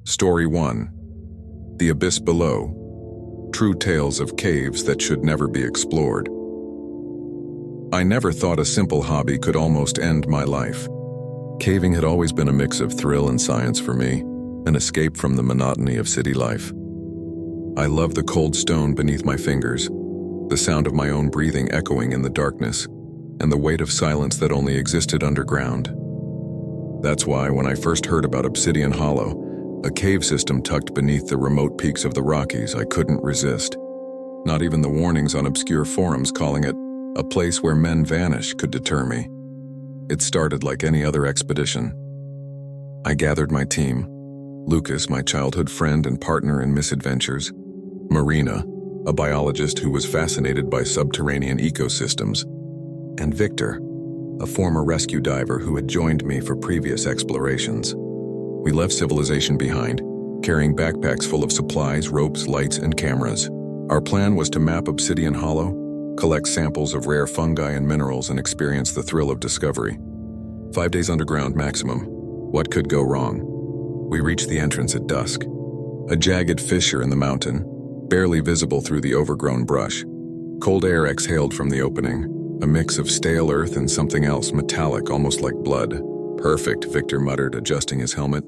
Story 1. The Abyss Below. True tales of caves that should never be explored. I never thought a simple hobby could almost end my life. Caving had always been a mix of thrill and science for me, an escape from the monotony of city life. I loved the cold stone beneath my fingers, the sound of my own breathing echoing in the darkness, and the weight of silence that only existed underground. That's why when I first heard about Obsidian Hollow, a cave system tucked beneath the remote peaks of the Rockies, I couldn't resist. Not even the warnings on obscure forums calling it a place where men vanish could deter me. It started like any other expedition. I gathered my team: Lucas, my childhood friend and partner in misadventures; Marina, a biologist who was fascinated by subterranean ecosystems; and Victor, a former rescue diver who had joined me for previous explorations. We left civilization behind, carrying backpacks full of supplies, ropes, lights, and cameras. Our plan was to map Obsidian Hollow, collect samples of rare fungi and minerals, and experience the thrill of discovery. 5 days underground maximum. What could go wrong? We reached the entrance at dusk. A jagged fissure in the mountain, barely visible through the overgrown brush. Cold air exhaled from the opening, a mix of stale earth and something else metallic, almost like blood. "Perfect," Victor muttered, adjusting his helmet.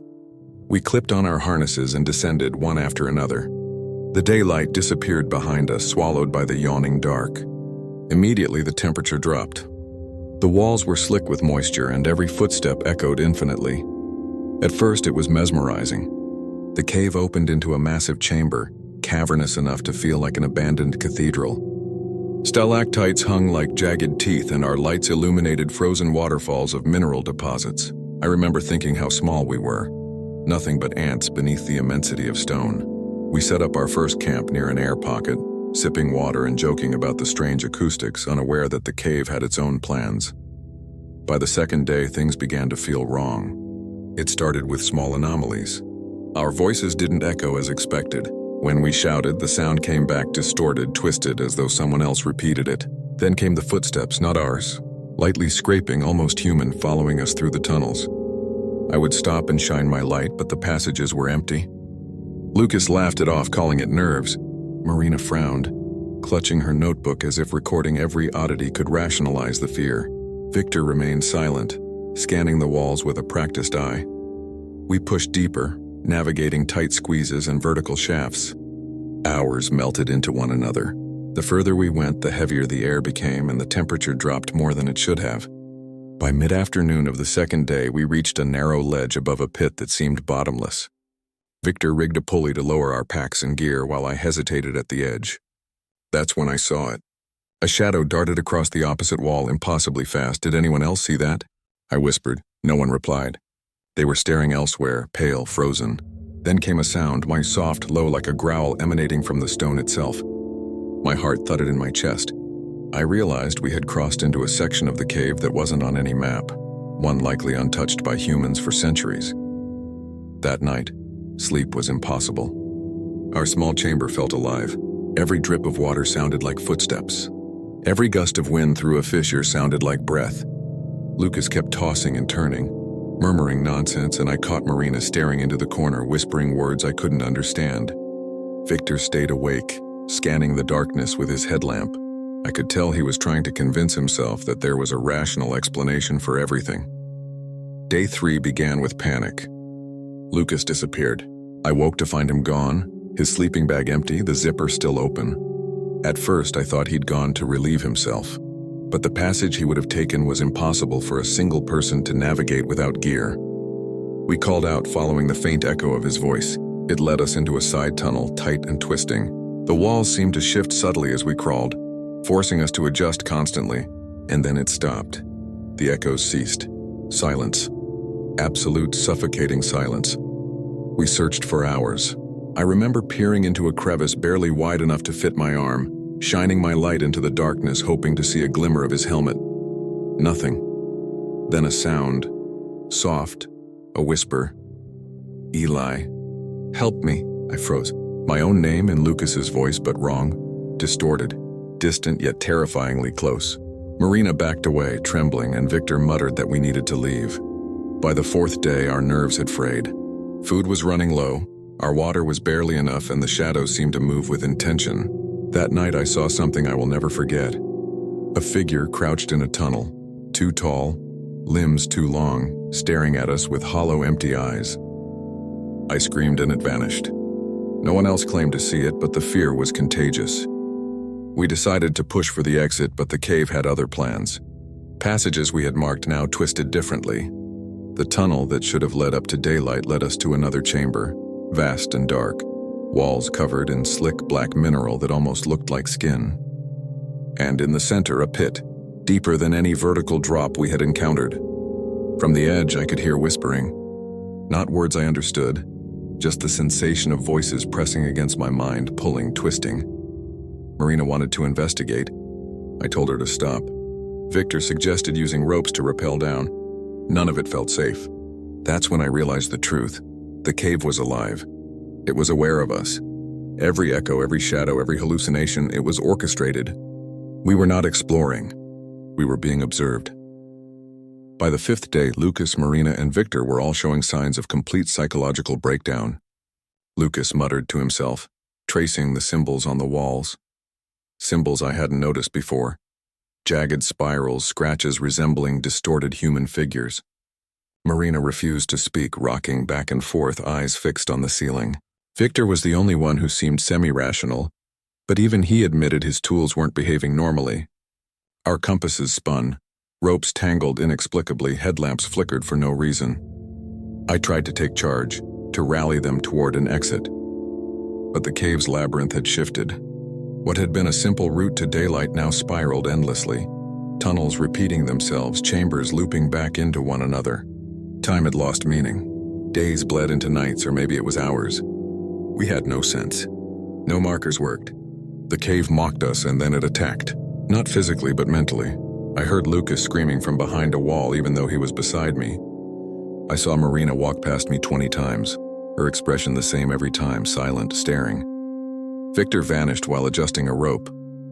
We clipped on our harnesses and descended one after another. The daylight disappeared behind us, swallowed by the yawning dark. Immediately, the temperature dropped. The walls were slick with moisture, and every footstep echoed infinitely. At first, it was mesmerizing. The cave opened into a massive chamber, cavernous enough to feel like an abandoned cathedral. Stalactites hung like jagged teeth, and our lights illuminated frozen waterfalls of mineral deposits. I remember thinking how small we were. Nothing but ants beneath the immensity of stone. We set up our first camp near an air pocket, sipping water and joking about the strange acoustics, unaware that the cave had its own plans. By the second day, things began to feel wrong. It started with small anomalies. Our voices didn't echo as expected. When we shouted, the sound came back distorted, twisted, as though someone else repeated it. Then came the footsteps, not ours, lightly scraping, almost human, following us through the tunnels. I would stop and shine my light, but the passages were empty. Lucas laughed it off, calling it nerves. Marina frowned, clutching her notebook as if recording every oddity could rationalize the fear. Victor remained silent, scanning the walls with a practiced eye. We pushed deeper, navigating tight squeezes and vertical shafts. Hours melted into one another. The further we went, the heavier the air became, and the temperature dropped more than it should have. By mid-afternoon of the second day, we reached a narrow ledge above a pit that seemed bottomless. Victor rigged a pulley to lower our packs and gear while I hesitated at the edge. That's when I saw it. A shadow darted across the opposite wall impossibly fast. Did anyone else see that? I whispered. No one replied. They were staring elsewhere, pale, frozen. Then came a sound, my soft, low like a growl emanating from the stone itself. My heart thudded in my chest. I realized we had crossed into a section of the cave that wasn't on any map, one likely untouched by humans for centuries. That night, sleep was impossible. Our small chamber felt alive. Every drip of water sounded like footsteps. Every gust of wind through a fissure sounded like breath. Lucas kept tossing and turning, murmuring nonsense, and I caught Marina staring into the corner, whispering words I couldn't understand. Victor stayed awake, scanning the darkness with his headlamp. I could tell he was trying to convince himself that there was a rational explanation for everything. Day 3 began with panic. Lucas disappeared. I woke to find him gone, his sleeping bag empty, the zipper still open. At first, I thought he'd gone to relieve himself, but the passage he would have taken was impossible for a single person to navigate without gear. We called out, following the faint echo of his voice. It led us into a side tunnel, tight and twisting. The walls seemed to shift subtly as we crawled, forcing us to adjust constantly, and then it stopped. The echoes ceased. Silence. Absolute suffocating silence. We searched for hours. I remember peering into a crevice barely wide enough to fit my arm, shining my light into the darkness, hoping to see a glimmer of his helmet. Nothing. Then a sound. Soft. A whisper. "Eli. Help me." I froze. My own name in Lucas's voice, but wrong. Distorted. Distant yet terrifyingly close. Marina backed away, trembling, and Victor muttered that we needed to leave. By the 4th day, our nerves had frayed. Food was running low, our water was barely enough, and the shadows seemed to move with intention. That night I saw something I will never forget. A figure crouched in a tunnel, too tall, limbs too long, staring at us with hollow, empty eyes. I screamed and it vanished. No one else claimed to see it, but the fear was contagious. We decided to push for the exit, but the cave had other plans. Passages we had marked now twisted differently. The tunnel that should have led up to daylight led us to another chamber, vast and dark, walls covered in slick black mineral that almost looked like skin. And in the center, a pit, deeper than any vertical drop we had encountered. From the edge, I could hear whispering. Not words I understood, just the sensation of voices pressing against my mind, pulling, twisting. Marina wanted to investigate. I told her to stop. Victor suggested using ropes to rappel down. None of it felt safe. That's when I realized the truth. The cave was alive. It was aware of us. Every echo, every shadow, every hallucination, it was orchestrated. We were not exploring. We were being observed. By the 5th day, Lucas, Marina, and Victor were all showing signs of complete psychological breakdown. Lucas muttered to himself, tracing the symbols on the walls. Symbols I hadn't noticed before. Jagged spirals, scratches resembling distorted human figures. Marina refused to speak, rocking back and forth, eyes fixed on the ceiling. Victor was the only one who seemed semi-rational, but even he admitted his tools weren't behaving normally. Our compasses spun. Ropes tangled inexplicably, headlamps flickered for no reason. I tried to take charge, to rally them toward an exit. But the cave's labyrinth had shifted. What had been a simple route to daylight now spiraled endlessly. Tunnels repeating themselves, chambers looping back into one another. Time had lost meaning. Days bled into nights, or maybe it was hours. We had no sense. No markers worked. The cave mocked us and then it attacked. Not physically, but mentally. I heard Lucas screaming from behind a wall even though he was beside me. I saw Marina walk past me 20 times, her expression the same every time, silent, staring. Victor vanished while adjusting a rope,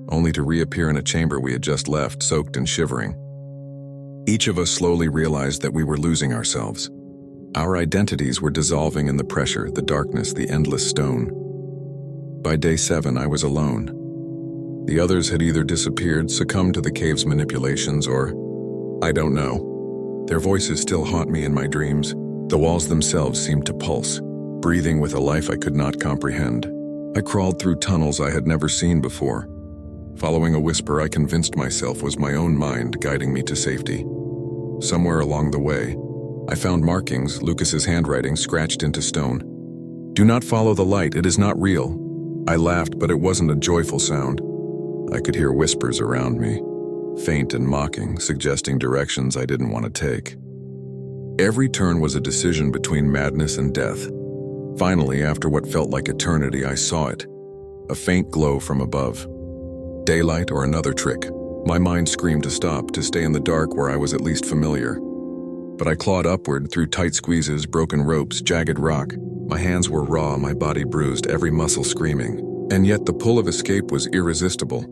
only to reappear in a chamber we had just left, soaked and shivering. Each of us slowly realized that we were losing ourselves. Our identities were dissolving in the pressure, the darkness, the endless stone. By day 7, I was alone. The others had either disappeared, succumbed to the cave's manipulations, or I don't know. Their voices still haunt me in my dreams. The walls themselves seemed to pulse, breathing with a life I could not comprehend. I crawled through tunnels I had never seen before. Following a whisper I convinced myself was my own mind guiding me to safety. Somewhere along the way, I found markings, Lucas's handwriting scratched into stone. "Do not follow the light, it is not real." I laughed, but it wasn't a joyful sound. I could hear whispers around me, faint and mocking, suggesting directions I didn't want to take. Every turn was a decision between madness and death. Finally, after what felt like eternity, I saw it. A faint glow from above. Daylight or another trick. My mind screamed to stop, to stay in the dark where I was at least familiar. But I clawed upward through tight squeezes, broken ropes, jagged rock. My hands were raw, my body bruised, every muscle screaming. And yet the pull of escape was irresistible.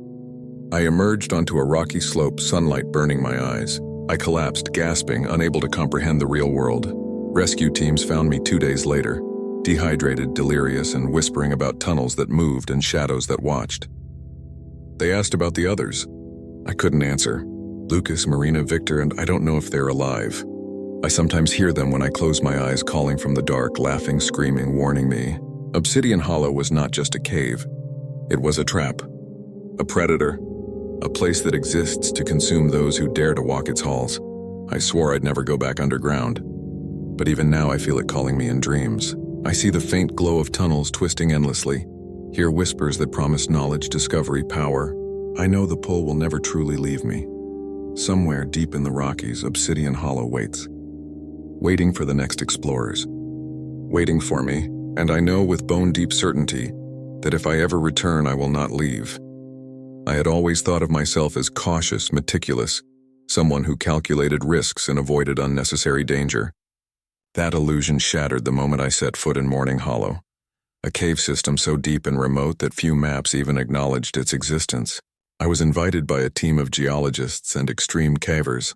I emerged onto a rocky slope, sunlight burning my eyes. I collapsed, gasping, unable to comprehend the real world. Rescue teams found me 2 days later, dehydrated, delirious, and whispering about tunnels that moved and shadows that watched. They asked about the others. I couldn't answer. Lucas, Marina, Victor, and I don't know if they're alive. I sometimes hear them when I close my eyes, calling from the dark, laughing, screaming, warning me. Obsidian Hollow was not just a cave. It was a trap, a predator, a place that exists to consume those who dare to walk its halls. I swore I'd never go back underground, but even now I feel it calling me in dreams. I see the faint glow of tunnels twisting endlessly, hear whispers that promise knowledge, discovery, power. I know the pull will never truly leave me. Somewhere deep in the Rockies, Obsidian Hollow waits, waiting for the next explorers, waiting for me. And I know with bone-deep certainty that if I ever return, I will not leave. I had always thought of myself as cautious, meticulous, someone who calculated risks and avoided unnecessary danger. That illusion shattered the moment I set foot in Morning Hollow, a cave system so deep and remote that few maps even acknowledged its existence. I was invited by a team of geologists and extreme cavers.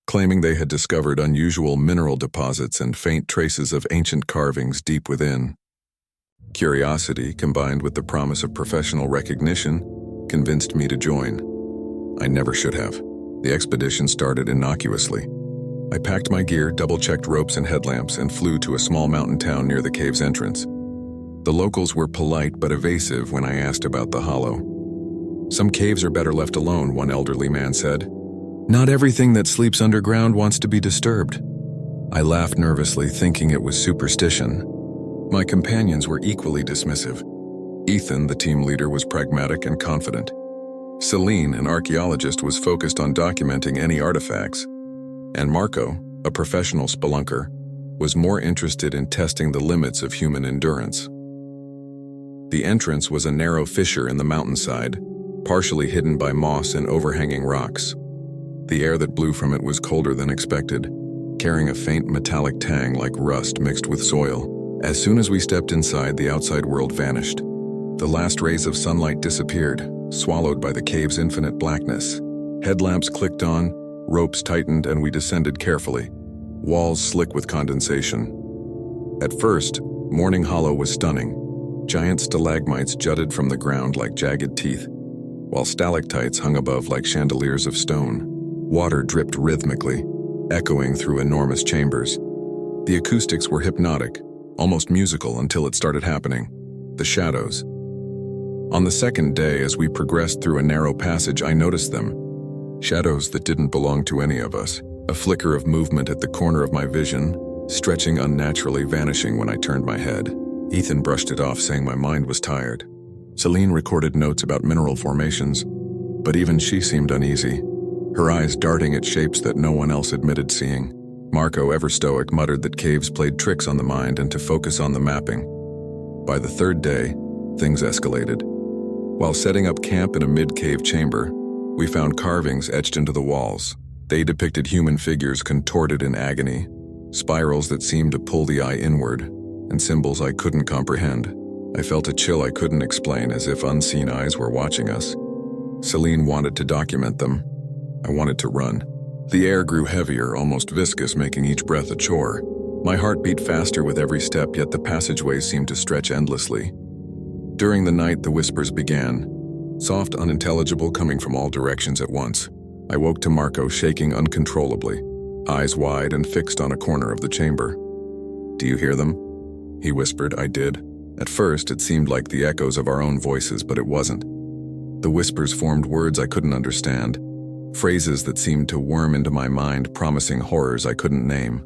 claiming they had discovered unusual mineral deposits and faint traces of ancient carvings deep within. Curiosity, combined with the promise of professional recognition, convinced me to join. I never should have. The expedition started innocuously. I packed my gear, double-checked ropes and headlamps, and flew to a small mountain town near the cave's entrance. The locals were polite but evasive when I asked about the hollow. "Some caves are better left alone," one elderly man said. "Not everything that sleeps underground wants to be disturbed." I laughed nervously, thinking it was superstition. My companions were equally dismissive. Ethan, the team leader, was pragmatic and confident. Celine, an archaeologist, was focused on documenting any artifacts. And Marco, a professional spelunker, was more interested in testing the limits of human endurance. The entrance was a narrow fissure in the mountainside, partially hidden by moss and overhanging rocks. The air that blew from it was colder than expected, carrying a faint metallic tang like rust mixed with soil. As soon as we stepped inside, the outside world vanished. The last rays of sunlight disappeared, swallowed by the cave's infinite blackness. Headlamps clicked on, ropes tightened, and we descended carefully, walls slick with condensation. At first, Morning Hollow was stunning. Giant stalagmites jutted from the ground like jagged teeth, while stalactites hung above like chandeliers of stone. Water dripped rhythmically, echoing through enormous chambers. The acoustics were hypnotic, almost musical until it started happening. The shadows. On the second day, as we progressed through a narrow passage, I noticed them. Shadows that didn't belong to any of us. A flicker of movement at the corner of my vision, stretching unnaturally, vanishing when I turned my head. Ethan brushed it off, saying my mind was tired. Celine recorded notes about mineral formations, but even she seemed uneasy, her eyes darting at shapes that no one else admitted seeing. Marco, ever stoic, muttered that caves played tricks on the mind and to focus on the mapping. By the third day, things escalated. While setting up camp in a mid-cave chamber, we found carvings etched into the walls. They depicted human figures contorted in agony, spirals that seemed to pull the eye inward, and symbols I couldn't comprehend. I felt a chill I couldn't explain, as if unseen eyes were watching us. Celine wanted to document them. I wanted to run. The air grew heavier, almost viscous, making each breath a chore. My heart beat faster with every step, yet the passageways seemed to stretch endlessly. During the night, the whispers began, soft, unintelligible, coming from all directions at once. I woke to Marco shaking uncontrollably, eyes wide and fixed on a corner of the chamber. "Do you hear them?" he whispered. I did. At first, it seemed like the echoes of our own voices, but it wasn't. The whispers formed words I couldn't understand, phrases that seemed to worm into my mind, promising horrors I couldn't name.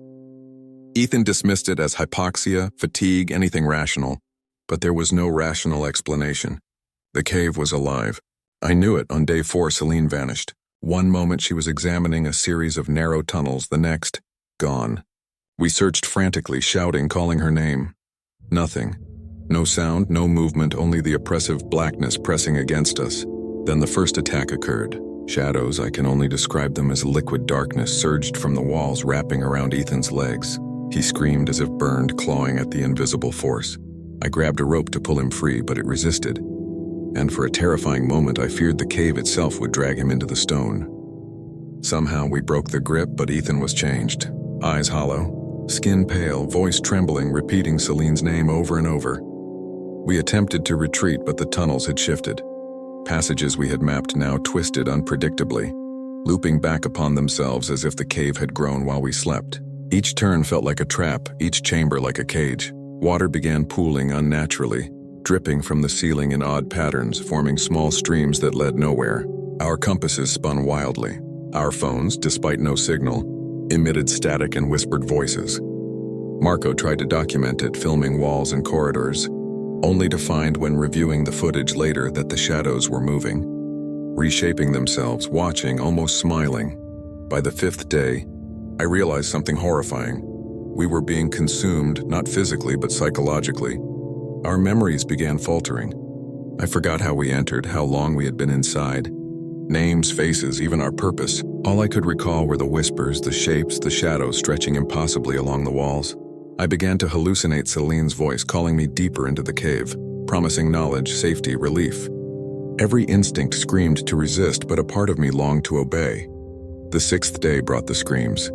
Ethan dismissed it as hypoxia, fatigue, anything rational, but there was no rational explanation. The cave was alive. I knew it. On day 4, Celine vanished. One moment she was examining a series of narrow tunnels, the next, gone. We searched frantically, shouting, calling her name. Nothing. No sound, no movement, only the oppressive blackness pressing against us. Then the first attack occurred. Shadows, I can only describe them as liquid darkness, surged from the walls, wrapping around Ethan's legs. He screamed as if burned, clawing at the invisible force. I grabbed a rope to pull him free, but it resisted. And for a terrifying moment, I feared the cave itself would drag him into the stone. Somehow we broke the grip, but Ethan was changed. Eyes hollow, skin pale, voice trembling, repeating Celine's name over and over. We attempted to retreat, but the tunnels had shifted. Passages we had mapped now twisted unpredictably, looping back upon themselves as if the cave had grown while we slept. Each turn felt like a trap, each chamber like a cage. Water began pooling unnaturally, dripping from the ceiling in odd patterns, forming small streams that led nowhere. Our compasses spun wildly. Our phones, despite no signal, emitted static and whispered voices. Marco tried to document it, filming walls and corridors, only to find when reviewing the footage later that the shadows were moving, reshaping themselves, watching, almost smiling. By the 5th day, I realized something horrifying. We were being consumed, not physically but psychologically. Our memories began faltering. I forgot how we entered, how long we had been inside. Names, faces, even our purpose. All I could recall were the whispers, the shapes, the shadows stretching impossibly along the walls. I began to hallucinate Celine's voice calling me deeper into the cave, promising knowledge, safety, relief. Every instinct screamed to resist, but a part of me longed to obey. The sixth day brought the screams.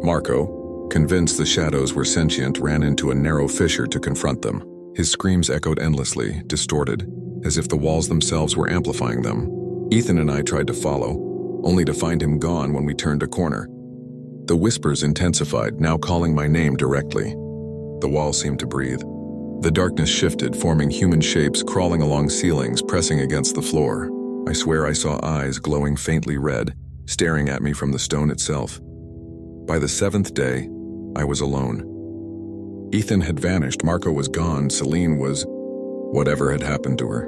Marco, convinced the shadows were sentient, ran into a narrow fissure to confront them. His screams echoed endlessly, distorted, as if the walls themselves were amplifying them. Ethan and I tried to follow, only to find him gone when we turned a corner. The whispers intensified, now calling my name directly. The wall seemed to breathe. The darkness shifted, forming human shapes crawling along ceilings, pressing against the floor. I swear I saw eyes glowing faintly red, staring at me from the stone itself. By the seventh day, I was alone. Ethan had vanished, Marco was gone, Celine was... whatever had happened to her.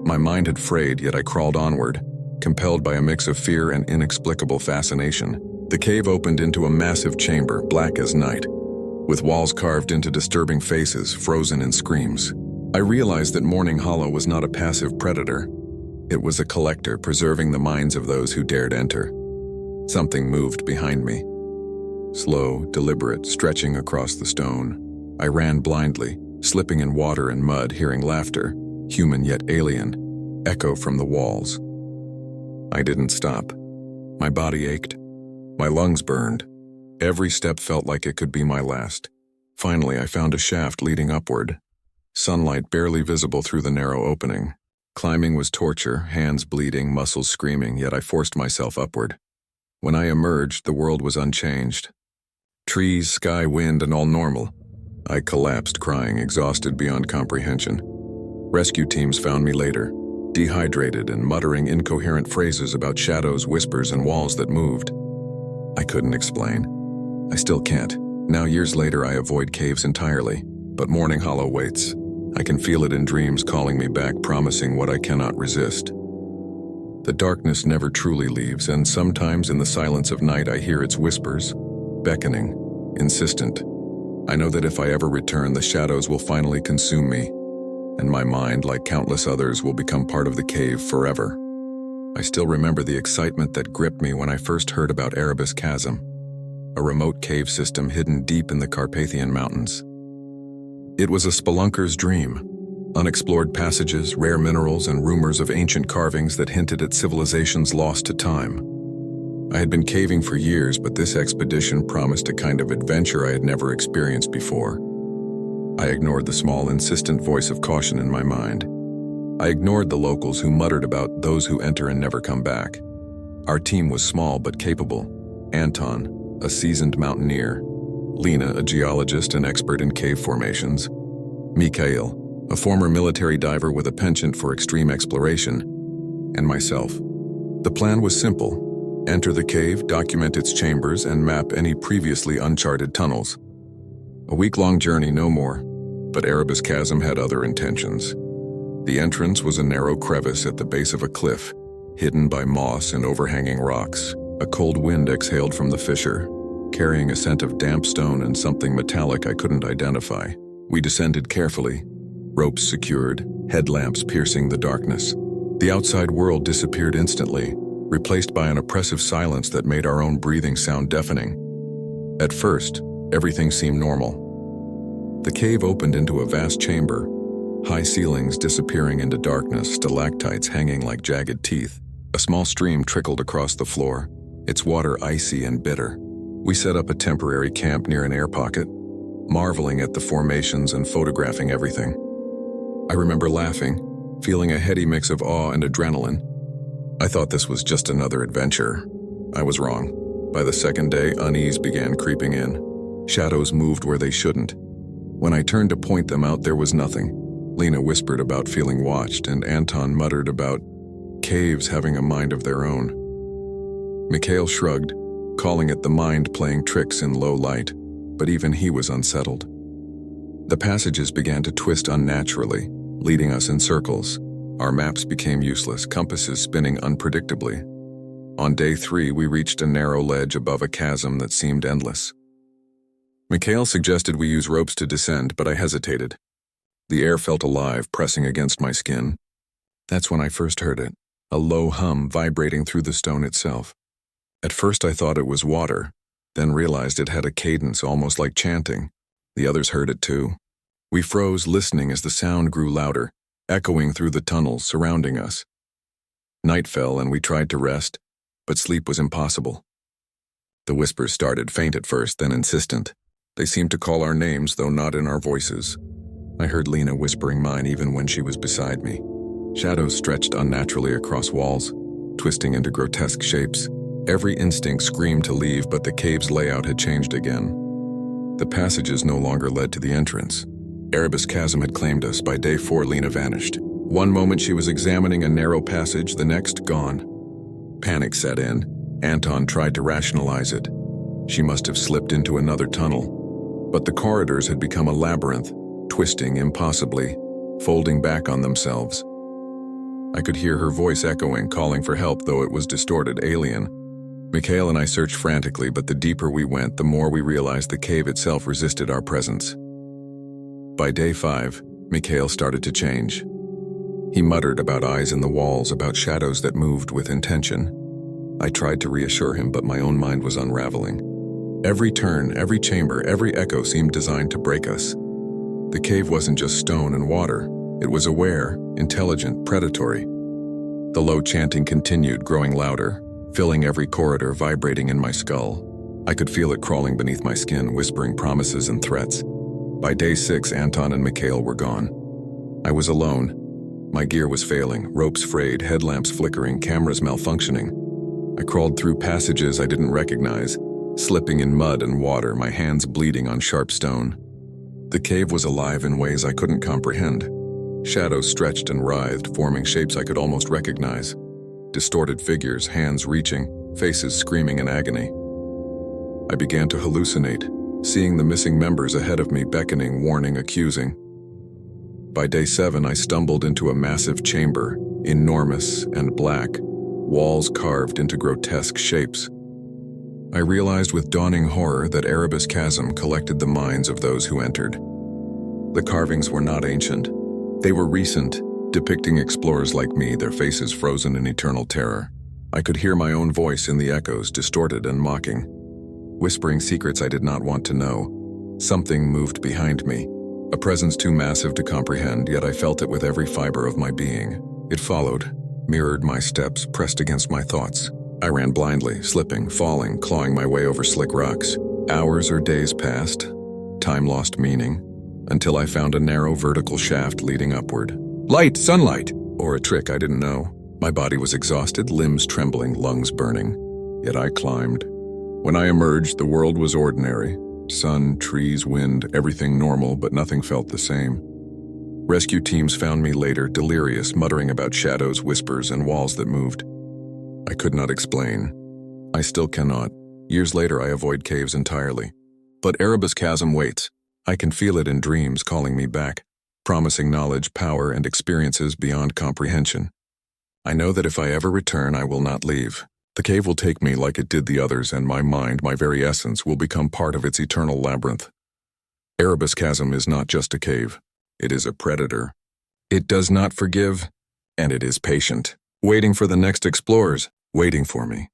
My mind had frayed, yet I crawled onward, compelled by a mix of fear and inexplicable fascination. The cave opened into a massive chamber, black as night, with walls carved into disturbing faces, frozen in screams. I realized that Morning Hollow was not a passive predator. It was a collector, preserving the minds of those who dared enter. Something moved behind me. Slow, deliberate, stretching across the stone. I ran blindly, slipping in water and mud, hearing laughter, human yet alien, echo from the walls. I didn't stop. My body ached. My lungs burned. Every step felt like it could be my last. Finally, I found a shaft leading upward. Sunlight barely visible through the narrow opening. Climbing was torture, hands bleeding, muscles screaming, yet I forced myself upward. When I emerged, the world was unchanged. Trees, sky, wind, and all normal. I collapsed, crying, exhausted beyond comprehension. Rescue teams found me later, dehydrated and muttering incoherent phrases about shadows, whispers, and walls that moved. I couldn't explain. I still can't. Now, years later, I avoid caves entirely, but Morning Hollow waits. I can feel it in dreams calling me back, promising what I cannot resist. The darkness never truly leaves, and sometimes in the silence of night I hear its whispers, beckoning, insistent. I know that if I ever return, the shadows will finally consume me, and my mind, like countless others, will become part of the cave forever. I still remember the excitement that gripped me when I first heard about Erebus Chasm, a remote cave system hidden deep in the Carpathian Mountains. It was a spelunker's dream, unexplored passages, rare minerals, and rumors of ancient carvings that hinted at civilizations lost to time. I had been caving for years, but this expedition promised a kind of adventure I had never experienced before. I ignored the small, insistent voice of caution in my mind. I ignored the locals who muttered about those who enter and never come back. Our team was small but capable. Anton, a seasoned mountaineer. Lena, a geologist and expert in cave formations. Mikhail, a former military diver with a penchant for extreme exploration. And myself. The plan was simple. Enter the cave, document its chambers, and map any previously uncharted tunnels. A week-long journey, no more. But Erebus Chasm had other intentions. The entrance was a narrow crevice at the base of a cliff, hidden by moss and overhanging rocks. A cold wind exhaled from the fissure, carrying a scent of damp stone and something metallic I couldn't identify. We descended carefully, ropes secured, headlamps piercing the darkness. The outside world disappeared instantly, replaced by an oppressive silence that made our own breathing sound deafening. At first, everything seemed normal. The cave opened into a vast chamber, high ceilings disappearing into darkness, stalactites hanging like jagged teeth. A small stream trickled across the floor, its water icy and bitter. We set up a temporary camp near an air pocket, marveling at the formations and photographing everything. I remember laughing, feeling a heady mix of awe and adrenaline. I thought this was just another adventure. I was wrong. By the second day, unease began creeping in. Shadows moved where they shouldn't. When I turned to point them out, there was nothing. Lena whispered about feeling watched, and Anton muttered about caves having a mind of their own. Mikhail shrugged, calling it the mind playing tricks in low light, but even he was unsettled. The passages began to twist unnaturally, leading us in circles. Our maps became useless, compasses spinning unpredictably. On day 3, we reached a narrow ledge above a chasm that seemed endless. Mikhail suggested we use ropes to descend, but I hesitated. The air felt alive, pressing against my skin. That's when I first heard it, a low hum vibrating through the stone itself. At first I thought it was water, then realized it had a cadence almost like chanting. The others heard it too. We froze, listening as the sound grew louder, echoing through the tunnels surrounding us. Night fell and we tried to rest, but sleep was impossible. The whispers started faint at first, then insistent. They seemed to call our names, though not in our voices. I heard Lena whispering mine even when she was beside me. Shadows stretched unnaturally across walls, twisting into grotesque shapes. Every instinct screamed to leave, but the cave's layout had changed again. The passages no longer led to the entrance. Erebus Chasm had claimed us. By day 4, Lena vanished. One moment she was examining a narrow passage, the next gone. Panic set in. Anton tried to rationalize it. She must have slipped into another tunnel. But the corridors had become a labyrinth, twisting impossibly, folding back on themselves. I could hear her voice echoing, calling for help, though it was distorted, alien. Mikhail and I searched frantically, but the deeper we went, the more we realized the cave itself resisted our presence. By day 5, Mikhail started to change. He muttered about eyes in the walls, about shadows that moved with intention. I tried to reassure him, but my own mind was unraveling. Every turn, every chamber, every echo seemed designed to break us. The cave wasn't just stone and water. It was aware, intelligent, predatory. The low chanting continued, growing louder, filling every corridor, vibrating in my skull. I could feel it crawling beneath my skin, whispering promises and threats. By day 6, Anton and Mikhail were gone. I was alone. My gear was failing, ropes frayed, headlamps flickering, cameras malfunctioning. I crawled through passages I didn't recognize, slipping in mud and water, my hands bleeding on sharp stone. The cave was alive in ways I couldn't comprehend. Shadows stretched and writhed, forming shapes I could almost recognize. Distorted figures, hands reaching, faces screaming in agony. I began to hallucinate, seeing the missing members ahead of me, beckoning, warning, accusing. By day 7, I stumbled into a massive chamber, enormous and black, walls carved into grotesque shapes. I realized with dawning horror that Erebus Chasm collected the minds of those who entered. The carvings were not ancient. They were recent, depicting explorers like me, their faces frozen in eternal terror. I could hear my own voice in the echoes, distorted and mocking, whispering secrets I did not want to know. Something moved behind me, a presence too massive to comprehend, yet I felt it with every fiber of my being. It followed, mirrored my steps, pressed against my thoughts. I ran blindly, slipping, falling, clawing my way over slick rocks. Hours or days passed, time lost meaning, until I found a narrow vertical shaft leading upward. Light, sunlight! Or a trick I didn't know. My body was exhausted, limbs trembling, lungs burning. Yet I climbed. When I emerged, the world was ordinary. Sun, trees, wind, everything normal, but nothing felt the same. Rescue teams found me later, delirious, muttering about shadows, whispers, and walls that moved. I could not explain. I still cannot. Years later, I avoid caves entirely. But Erebus Chasm waits. I can feel it in dreams calling me back, promising knowledge, power, and experiences beyond comprehension. I know that if I ever return, I will not leave. The cave will take me like it did the others, and my mind, my very essence, will become part of its eternal labyrinth. Erebus Chasm is not just a cave. It is a predator. It does not forgive, and it is patient, waiting for the next explorers, waiting for me.